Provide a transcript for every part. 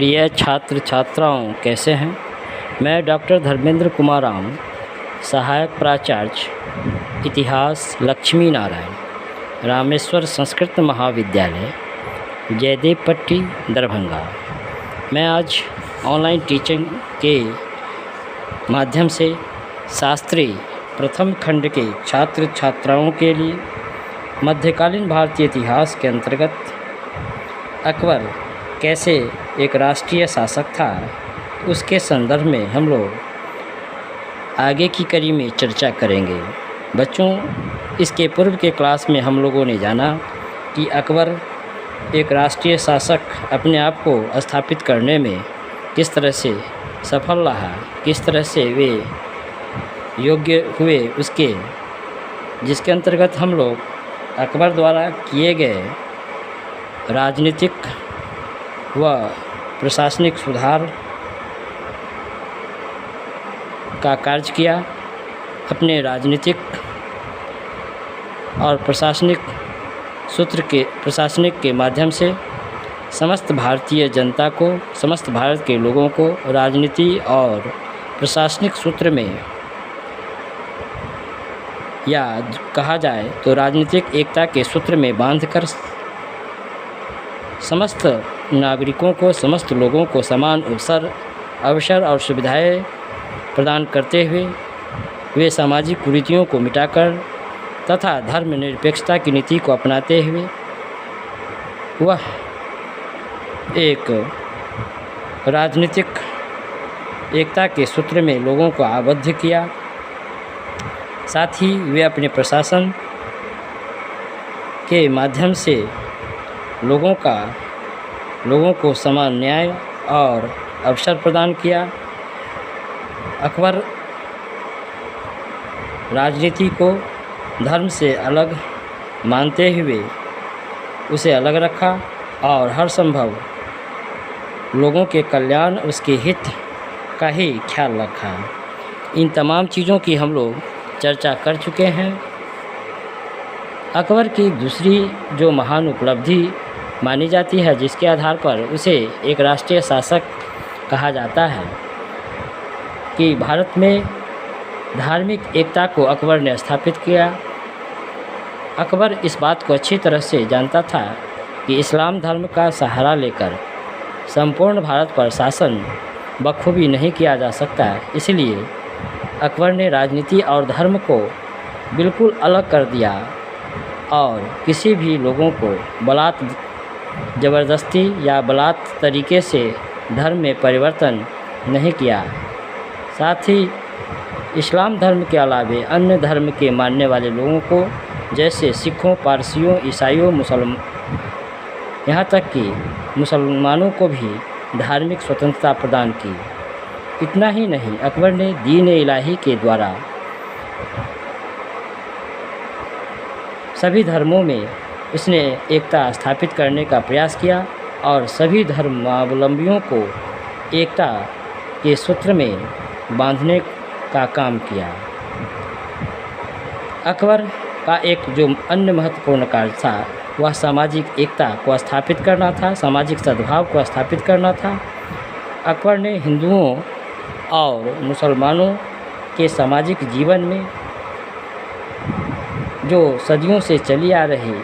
प्रिय छात्र छात्राओं, कैसे हैं। मैं डॉक्टर धर्मेंद्र कुमार राम, सहायक प्राचार्य इतिहास लक्ष्मी नारायण, रामेश्वर संस्कृत महाविद्यालय, जयदेव पट्टी, दरभंगा। मैं आज ऑनलाइन टीचिंग के माध्यम से शास्त्री प्रथम खंड के छात्र छात्राओं के लिए मध्यकालीन भारतीय इतिहास के अंतर्गत अकबर कैसे एक राष्ट्रीय शासक था, उसके संदर्भ में हम लोग आगे की कड़ी में चर्चा करेंगे। बच्चों, इसके पूर्व के क्लास में हम लोगों ने जाना कि अकबर एक राष्ट्रीय शासक अपने आप को स्थापित करने में किस तरह से सफल रहा, किस तरह से वे योग्य हुए, उसके जिसके अंतर्गत हम लोग अकबर द्वारा किए गए राजनीतिक व प्रशासनिक सुधार का कार्य किया। अपने राजनीतिक और प्रशासनिक के माध्यम से समस्त भारतीय जनता को, समस्त भारत के लोगों को राजनीति और प्रशासनिक सूत्र में, या कहा जाए तो राजनीतिक एकता के सूत्र में बांधकर समस्त नागरिकों को, समस्त लोगों को समान अवसर और सुविधाएं प्रदान करते हुए वे सामाजिक कुरीतियों को मिटाकर तथा धर्मनिरपेक्षता की नीति को अपनाते हुए वह एक राजनीतिक एकता के सूत्र में लोगों को आबद्ध किया। साथ ही वे अपने प्रशासन के माध्यम से लोगों को समान न्याय और अवसर प्रदान किया। अकबर राजनीति को धर्म से अलग मानते हुए उसे अलग रखा और हर संभव लोगों के कल्याण, उसके हित का ही ख्याल रखा। इन तमाम चीज़ों की हम लोग चर्चा कर चुके हैं। अकबर की दूसरी जो महान उपलब्धि मानी जाती है, जिसके आधार पर उसे एक राष्ट्रीय शासक कहा जाता है, कि भारत में धार्मिक एकता को अकबर ने स्थापित किया। अकबर इस बात को अच्छी तरह से जानता था कि इस्लाम धर्म का सहारा लेकर संपूर्ण भारत पर शासन बखूबी नहीं किया जा सकता। इसलिए अकबर ने राजनीति और धर्म को बिल्कुल अलग कर दिया और किसी भी लोगों को बलात् ज़बरदस्ती या बलात् तरीके से धर्म में परिवर्तन नहीं किया। साथ ही इस्लाम धर्म के अलावे अन्य धर्म के मानने वाले लोगों को, जैसे सिखों, पारसियों, ईसाइयों, यहाँ तक कि मुसलमानों को भी धार्मिक स्वतंत्रता प्रदान की। इतना ही नहीं, अकबर ने दीन इलाही के द्वारा सभी धर्मों में उसने एकता स्थापित करने का प्रयास किया और सभी धर्मावलंबियों को एकता के सूत्र में बांधने का काम किया। अकबर का एक जो अन्य महत्वपूर्ण कार्य था, वह सामाजिक एकता को स्थापित करना था, सामाजिक सद्भाव को स्थापित करना था। अकबर ने हिंदुओं और मुसलमानों के सामाजिक जीवन में जो सदियों से चली आ रही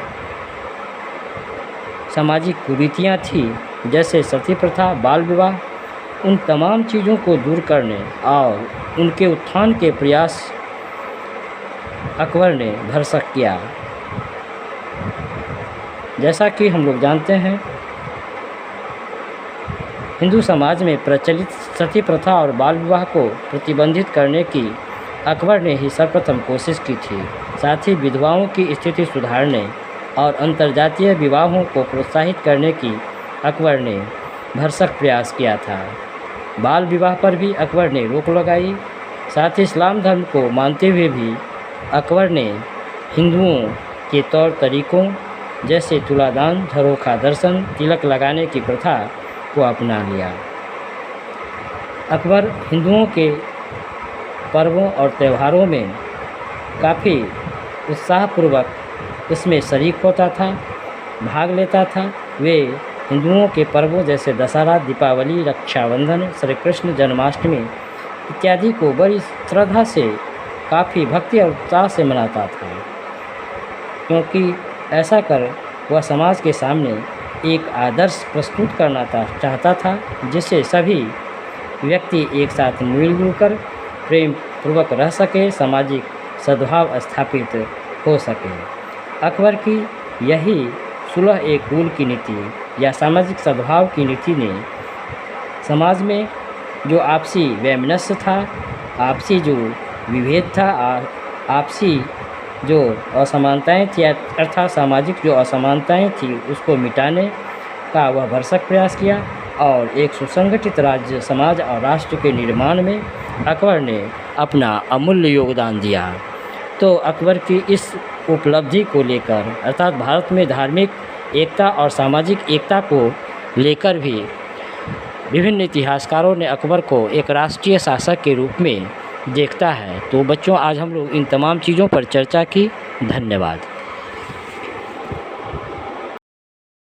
सामाजिक कुरीतियाँ थी, जैसे सती प्रथा, बाल विवाह, उन तमाम चीज़ों को दूर करने और उनके उत्थान के प्रयास अकबर ने भरसक किया। जैसा कि हम लोग जानते हैं, हिंदू समाज में प्रचलित सती प्रथा और बाल विवाह को प्रतिबंधित करने की अकबर ने ही सर्वप्रथम कोशिश की थी। साथ ही विधवाओं की स्थिति सुधारने और अंतर्जातीय विवाहों को प्रोत्साहित करने की अकबर ने भरसक प्रयास किया था। बाल विवाह पर भी अकबर ने रोक लगाई। साथ ही इस्लाम धर्म को मानते हुए भी अकबर ने हिंदुओं के तौर तरीक़ों, जैसे तुलादान, झरोखा दर्शन, तिलक लगाने की प्रथा को अपना लिया। अकबर हिंदुओं के पर्वों और त्योहारों में काफ़ी उत्साहपूर्वक उसमें शरीक होता था, भाग लेता था। वे हिंदुओं के पर्वों जैसे दशहरा, दीपावली, रक्षाबंधन, श्री कृष्ण जन्माष्टमी इत्यादि को बड़ी श्रद्धा से, काफ़ी भक्ति और उत्साह से मनाता था, क्योंकि ऐसा कर वह समाज के सामने एक आदर्श प्रस्तुत करना चाहता था, जिससे सभी व्यक्ति एक साथ मिलजुल कर प्रेम पूर्वक रह सके, सामाजिक सद्भाव स्थापित हो सके। अकबर की यही सुलह ए कुल की नीति या सामाजिक सद्भाव की नीति ने समाज में जो आपसी वैमनस्य था, आपसी जो विभेद था, आपसी जो असमानताएं थी अर्थात सामाजिक जो असमानताएं थी उसको मिटाने का वह भरसक प्रयास किया और एक सुसंगठित राज्य, समाज और राष्ट्र के निर्माण में अकबर ने अपना अमूल्य योगदान दिया। तो अकबर की इस उपलब्धि को लेकर अर्थात भारत में धार्मिक एकता और सामाजिक एकता को लेकर भी विभिन्न इतिहासकारों ने अकबर को एक राष्ट्रीय शासक के रूप में देखता है। तो बच्चों, आज हम लोग इन तमाम चीज़ों पर चर्चा की। धन्यवाद।